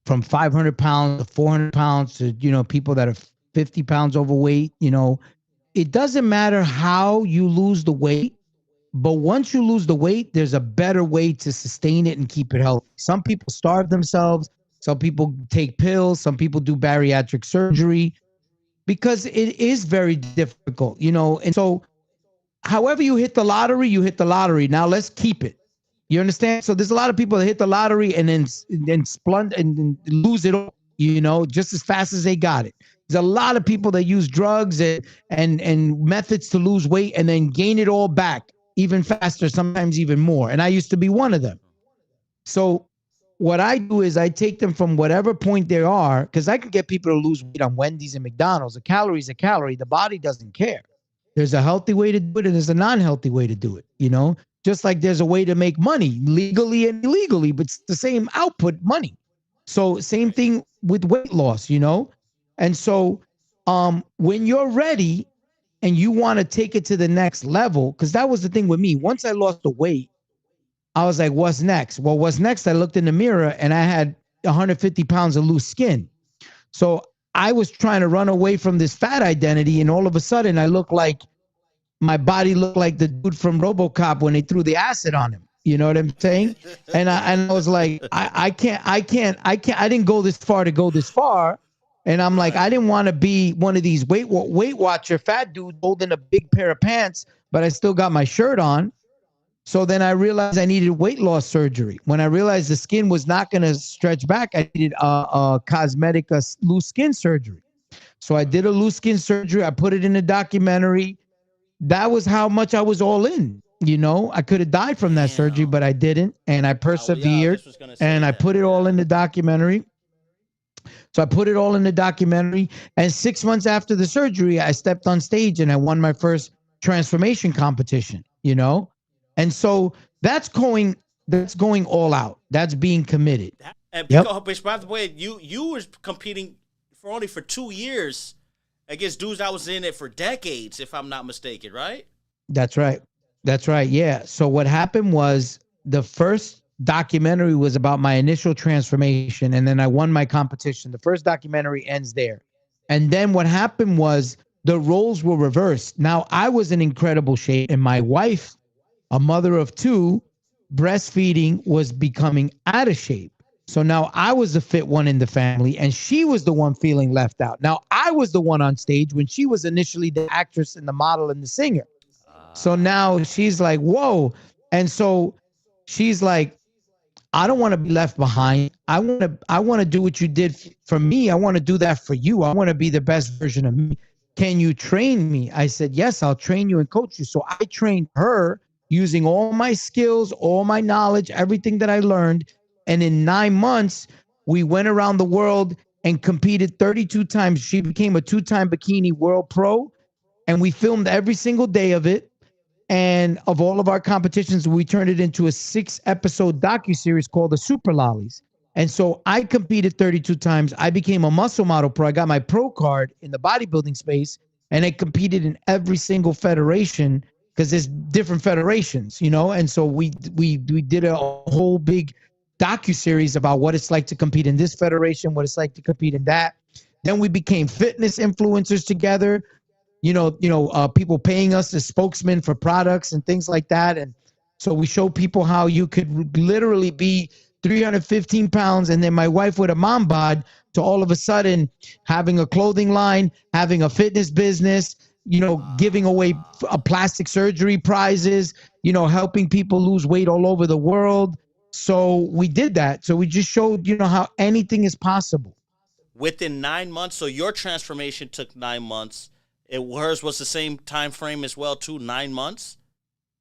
from 500 pounds to 400 pounds to, people that are 50 pounds overweight. It doesn't matter how you lose the weight. But once you lose the weight, there's a better way to sustain it and keep it healthy. Some people starve themselves. Some people take pills. Some people do bariatric surgery because it is very difficult, And so however you hit the lottery, you hit the lottery. Now let's keep it. You understand? So there's a lot of people that hit the lottery and then splund and lose it all, just as fast as they got it. There's a lot of people that use drugs and methods to lose weight and then gain it all back even faster, sometimes even more. And I used to be one of them. So what I do is I take them from whatever point they are, because I could get people to lose weight on Wendy's and McDonald's. A calorie is a calorie. The body doesn't care. There's a healthy way to do it and there's a non-healthy way to do it, just like there's a way to make money legally and illegally, but it's the same output money. So same thing with weight loss, And so when you're ready and you want to take it to the next level, because that was the thing with me. Once I lost the weight, I was like, what's next? Well, what's next? I looked in the mirror and I had 150 pounds of loose skin. So I was trying to run away from this fat identity, and all of a sudden my body looked like the dude from RoboCop when they threw the acid on him. You know what I'm saying? And I was like, I didn't go this far to go this far. And I'm like, I didn't want to be one of these Weight Watcher fat dudes holding a big pair of pants, but I still got my shirt on. So then I realized I needed weight loss surgery. When I realized the skin was not going to stretch back, I needed a cosmetic loose skin surgery. So I did a loose skin surgery. I put it in a documentary. That was how much I was all in. I could have died from that surgery, but I didn't. And I persevered and I put it all in the documentary. So I put it all in the documentary. And 6 months after the surgery, I stepped on stage and I won my first transformation competition, And so that's going all out. That's being committed. And because, by the way, you were competing for 2 years against dudes that was in it for decades, if I'm not mistaken, right? That's right. Yeah. So what happened was the first documentary was about my initial transformation, and then I won my competition. The first documentary ends there. And then what happened was the roles were reversed. Now I was in incredible shape, and my wife, a mother of two, breastfeeding, was becoming out of shape. So now I was the fit one in the family, and she was the one feeling left out. Now I was the one on stage when she was initially the actress and the model and the singer. So now she's like, whoa. And so she's like, I don't want to be left behind. I want to do what you did for me. I want to do that for you. I want to be the best version of me. Can you train me? I said, yes, I'll train you and coach you. So I trained her using all my skills, all my knowledge, everything that I learned. And in 9 months, we went around the world and competed 32 times. She became a 2-time bikini world pro, and we filmed every single day of it. And of all of our competitions, we turned it into a 6-episode docuseries called the Super Lollies. And so I competed 32 times. I became a muscle model pro. I got my pro card in the bodybuilding space, and I competed in every single federation because there's different federations, you know. And so we did a whole big docuseries about what it's like to compete in this federation, what it's like to compete in that. Then we became fitness influencers together. People paying us as spokesmen for products and things like that. And so we show people how you could literally be 315 pounds, and then my wife with a mom bod, to all of a sudden having a clothing line, having a fitness business, giving away plastic surgery prizes, helping people lose weight all over the world. So we did that. So we just showed, how anything is possible. Within 9 months, so your transformation took 9 months. Hers was the same time frame as well, too, 9 months?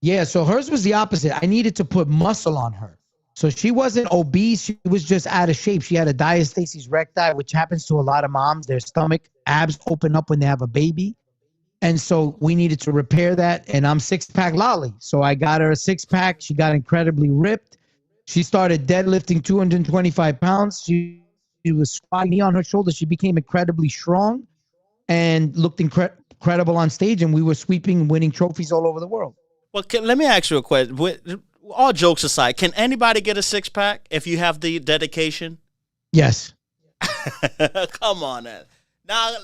Yeah, so hers was the opposite. I needed to put muscle on her. So she wasn't obese. She was just out of shape. She had a diastasis recti, which happens to a lot of moms. Their stomach abs open up when they have a baby. And so we needed to repair that. And I'm 6-pack Lolli. So I got her a 6-pack. She got incredibly ripped. She started deadlifting 225 pounds. She was squatting, knee on her shoulder. She became incredibly strong and looked incredible on stage. And we were sweeping and winning trophies all over the world. Well, let me ask you a question. All jokes aside, can anybody get a 6-pack if you have the dedication? Yes. Come on, man. Now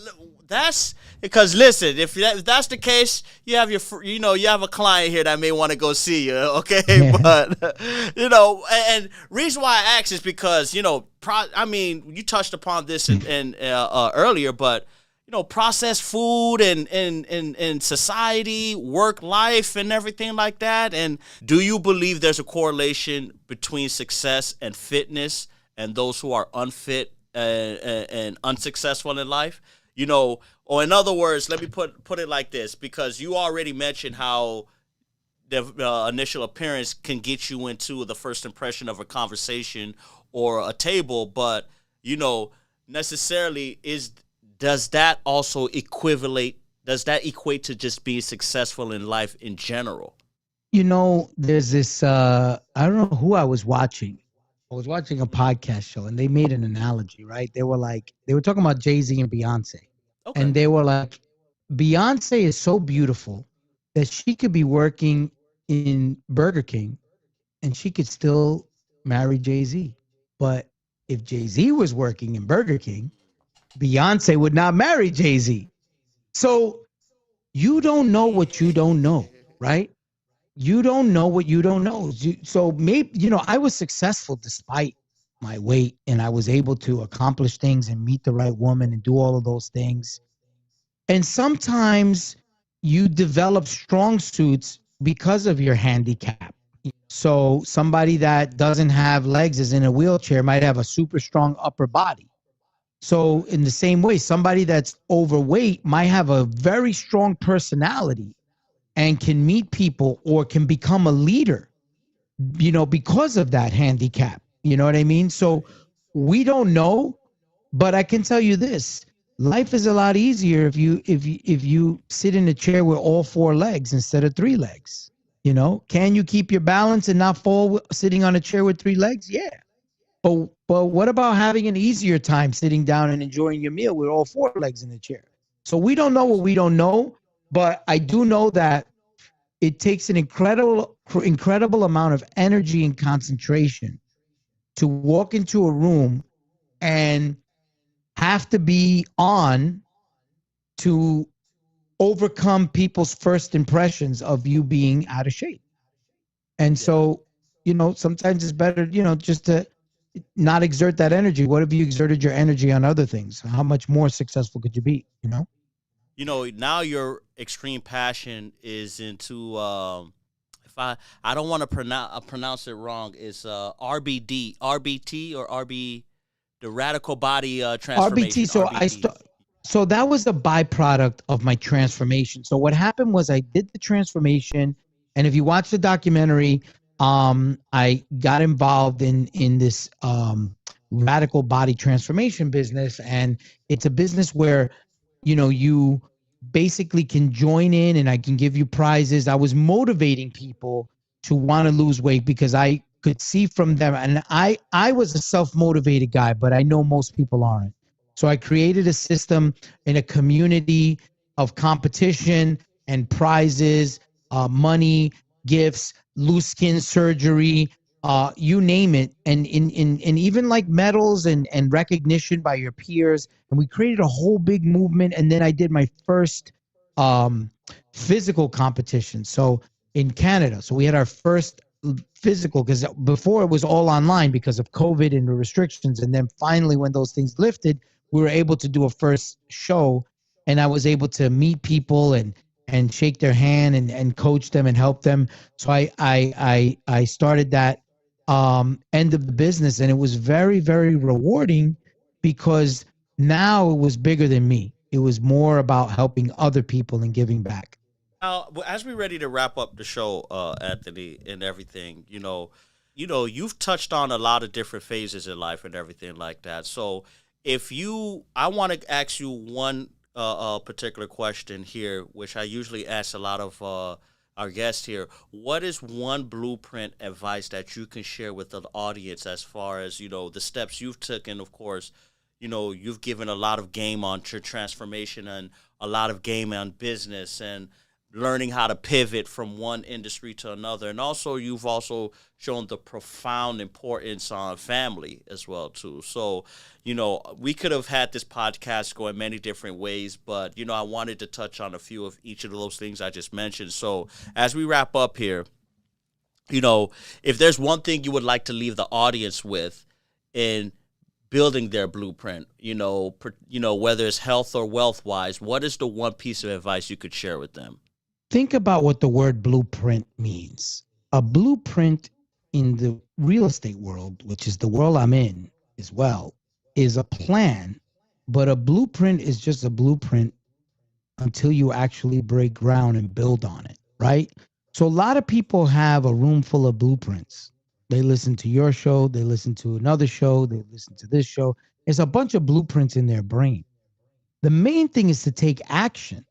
that's because listen, if that's the case, you have you have a client here that may want to go see you, okay? Yeah. But and reason why I ask is because you touched upon this in earlier, but processed food and society, work life, and everything like that. And do you believe there's a correlation between success and fitness and those who are unfit and unsuccessful in life? Or in other words, let me put it like this, because you already mentioned how the initial appearance can get you into the first impression of a conversation or a table, but necessarily does that equate to just being successful in life in general? There's this, I don't know who I was watching. I was watching a podcast show, and they made an analogy, right? They were talking about Jay-Z and Beyonce. Okay. And they were like, Beyonce is so beautiful that she could be working in Burger King and she could still marry Jay-Z. But if Jay-Z was working in Burger King, Beyonce would not marry Jay-Z. So you don't know what you don't know, right? You don't know what you don't know. So maybe, I was successful despite my weight, and I was able to accomplish things and meet the right woman and do all of those things. And sometimes you develop strong suits because of your handicap. So somebody that doesn't have legs, is in a wheelchair, might have a super strong upper body. So in the same way, somebody that's overweight might have a very strong personality and can meet people or can become a leader, because of that handicap. You know what I mean? So we don't know, but I can tell you this: life is a lot easier if you sit in a chair with all 4 legs instead of 3 legs. Can you keep your balance and not fall sitting on a chair with 3 legs? Yeah. But what about having an easier time sitting down and enjoying your meal with all 4 legs in the chair? So we don't know what we don't know, but I do know that it takes an incredible amount of energy and concentration to walk into a room and have to be on to overcome people's first impressions of you being out of shape. And so, sometimes it's better, just to not exert that energy. What if you exerted your energy on other things? How much more successful could you be, Now your extreme passion is into if I don't want to pronounce it wrong, it's RBT or RB, the radical body transformation. RBT. So RBT. So that was the byproduct of my transformation. So what happened was I did the transformation, and if you watch the documentary, I got involved in this radical body transformation business, and it's a business where you basically can join in, and I can give you prizes. I was motivating people to want to lose weight because I could see from them, and I was a self-motivated guy, but I know most people aren't. So I created a system in a community of competition and prizes, money, gifts, loose skin surgery, you name it, and even like medals and recognition by your peers. And we created a whole big movement. And then I did my first physical competition. So in Canada, so we had our first physical, because before it was all online because of COVID and the restrictions. And then finally, when those things lifted, we were able to do a first show, and I was able to meet people and shake their hand and coach them and help them. So I started that end of the business, and it was very, very rewarding because now it was bigger than me. It was more about helping other people and giving back. Now, as we're ready to wrap up the show, Anthony, and everything, you've touched on a lot of different phases in life and everything like that. So I want to ask you one particular question here, which I usually ask a lot of our guests here. What is one blueprint advice that you can share with the audience as far as, the steps you've taken? Of course, you've given a lot of game on your transformation and a lot of game on business and learning how to pivot from one industry to another. And also, you've also shown the profound importance on family as well, too. So, we could have had this podcast go in many different ways, but, I wanted to touch on a few of each of those things I just mentioned. So as we wrap up here, if there's one thing you would like to leave the audience with in building their blueprint, whether it's health or wealth wise, what is the one piece of advice you could share with them? Think about what the word blueprint means. A blueprint in the real estate world, which is the world I'm in as well, is a plan, but a blueprint is just a blueprint until you actually break ground and build on it, right? So a lot of people have a room full of blueprints. They listen to your show, they listen to another show, they listen to this show. There's a bunch of blueprints in their brain. The main thing is to take action.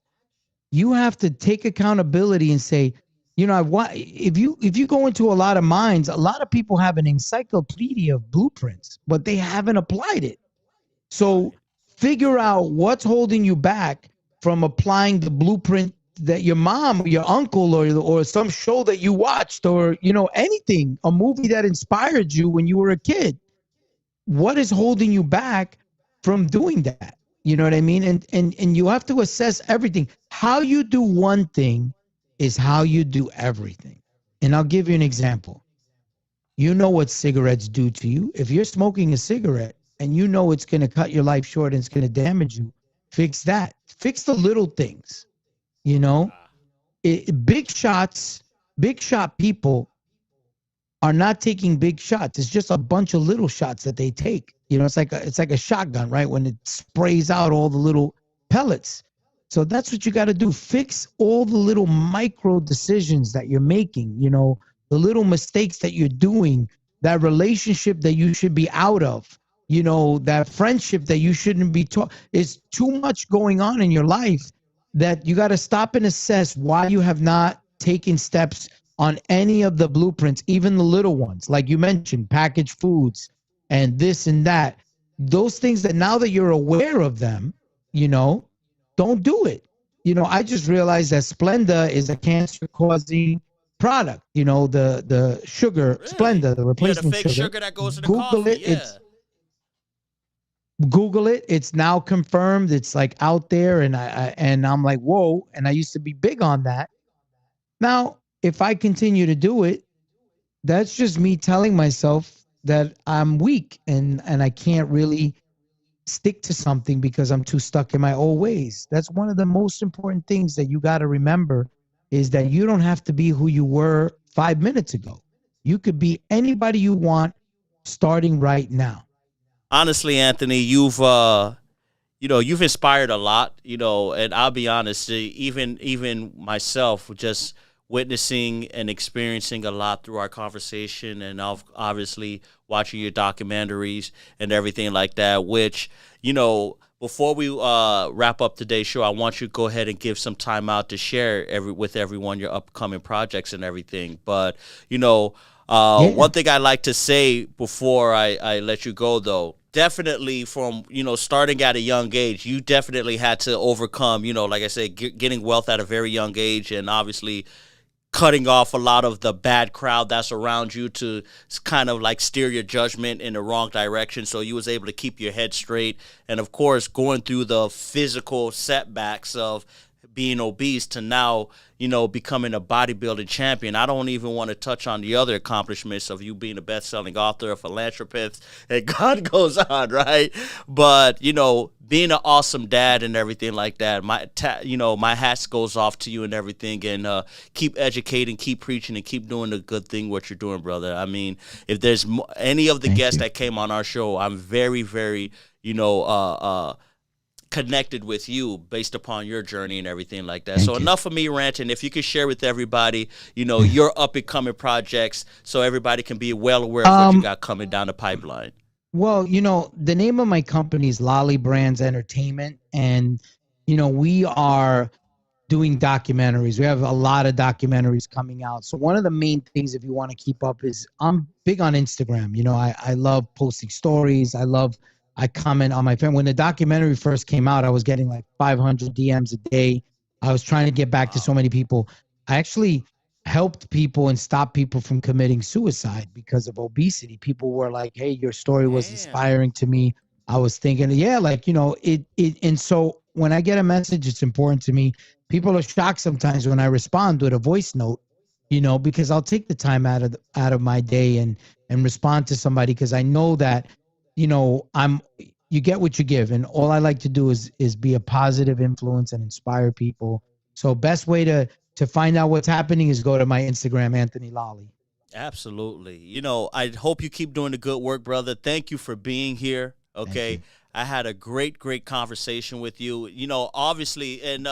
You have to take accountability and say, if you go into a lot of minds, a lot of people have an encyclopedia of blueprints, but they haven't applied it. So figure out what's holding you back from applying the blueprint that your mom or your uncle or some show that you watched or, anything, a movie that inspired you when you were a kid. What is holding you back from doing that? You know what I mean? And you have to assess everything. How you do one thing is how you do everything. And I'll give you an example. You know what cigarettes do to you. If you're smoking a cigarette and you know it's going to cut your life short and it's going to damage you, fix that. Fix the little things. Big shot people are not taking big shots. It's just a bunch of little shots that they take. It's like a shotgun, right? When it sprays out all the little pellets. So that's what you got to do. Fix all the little micro decisions that you're making, the little mistakes that you're doing, that relationship that you should be out of, that friendship that you shouldn't be taught. There's too much going on in your life that you got to stop and assess why you have not taken steps on any of the blueprints, even the little ones, like you mentioned, packaged foods and this and that. Those things that now that you're aware of them, don't do it. I just realized that Splenda is a cancer-causing product. The sugar, Really? Splenda, the Yeah, the replacement fake sugar. sugar that goes in the Google coffee. it. Yeah. Google it. It's now confirmed. It's like out there, and I'm like, whoa. And I used to be big on that. Now, if I continue to do it, that's just me telling myself that I'm weak and I can't really stick to something because I'm too stuck in my old ways. That's one of the most important things that you got to remember is that you don't have to be who you were 5 minutes ago. You could be anybody you want starting right now. Honestly, Anthony, you've inspired a lot, and I'll be honest, even myself, just witnessing and experiencing a lot through our conversation, and obviously watching your documentaries and everything like that. Which, before we wrap up today's show, I want you to go ahead and give some time out to share with everyone your upcoming projects and everything. But one thing I like to say before I let you go, though, definitely from, starting at a young age, you definitely had to overcome, like I said, getting wealth at a very young age, and obviously cutting off a lot of the bad crowd that's around you to kind of like steer your judgment in the wrong direction. So you was able to keep your head straight. And of course, going through the physical setbacks of being obese to now, becoming a bodybuilding champion. I don't even want to touch on the other accomplishments of you being a best-selling author, a philanthropist, and God goes on, right? But, being an awesome dad and everything like that, my hat goes off to you and everything, and keep educating, keep preaching, and keep doing the good thing what you're doing, brother. I mean, if there's any of the guests that came on our show, I'm very, very, connected with you based upon your journey and everything like that. So enough of me ranting. If you could share with everybody, your up and coming projects, so everybody can be well aware of what you got coming down the pipeline. Well, the name of my company is Lolli Brands Entertainment, and we are doing documentaries. We have a lot of documentaries coming out. So one of the main things, if you want to keep up, is I'm big on Instagram. I love posting stories. I comment on my friend. When the documentary first came out, I was getting like 500 DMs a day. I was trying to get back to so many people. I actually helped people and stopped people from committing suicide because of obesity. People were like, hey, your story was inspiring to me. I was thinking, and so when I get a message, it's important to me. People are shocked sometimes when I respond with a voice note, because I'll take the time out of my day and respond to somebody, because I know that, you get what you give, and all I like to do is be a positive influence and inspire people. So best way to find out what's happening is go to my Instagram, Anthony Lolli. Absolutely. I hope you keep doing the good work, brother. Thank you for being here. Okay. I had a great conversation with you. Obviously, and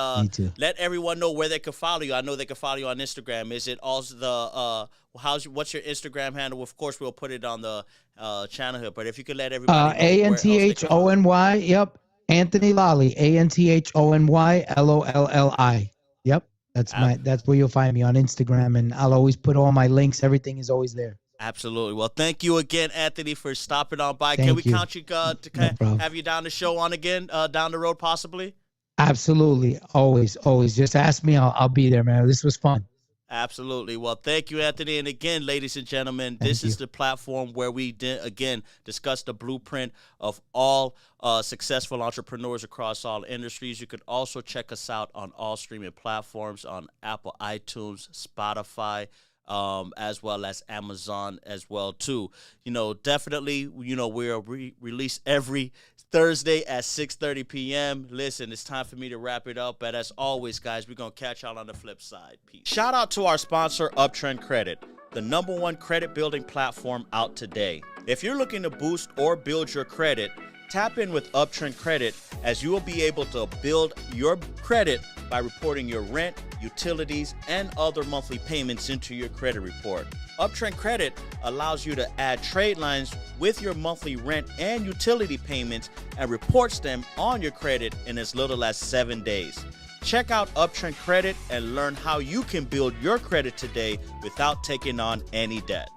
let everyone know where they can follow you. I know they can follow you on Instagram. Is it also the what's your Instagram handle? Of course, we'll put it on the channel here. But if you could let everybody know Anthony. Yep, Anthony Lolli. Anthony Lolli. Yep, that's where you'll find me on Instagram, and I'll always put all my links. Everything is always there. Absolutely. Well, thank you again, Anthony, for stopping on by. Can we count you to have you down the show on again down the road, possibly? Absolutely. Always. Just ask me. I'll be there, man. This was fun. Absolutely. Well, thank you, Anthony. And again, ladies and gentlemen, this is the platform where we, again, discuss the blueprint of all successful entrepreneurs across all industries. You could also check us out on all streaming platforms, on Apple, iTunes, Spotify, as well as Amazon as well too. Definitely, we're released every Thursday at 6:30 p.m. Listen, it's time for me to wrap it up, but as always, guys, we're gonna catch y'all on the flip side. Peace. Shout out to our sponsor, Uptrend Credit, the #1 credit building platform out today. If you're looking to boost or build your credit, tap in with Uptrend Credit, as you will be able to build your credit by reporting your rent, utilities, and other monthly payments into your credit report. Uptrend Credit allows you to add trade lines with your monthly rent and utility payments and reports them on your credit in as little as 7 days. Check out Uptrend Credit and learn how you can build your credit today without taking on any debt.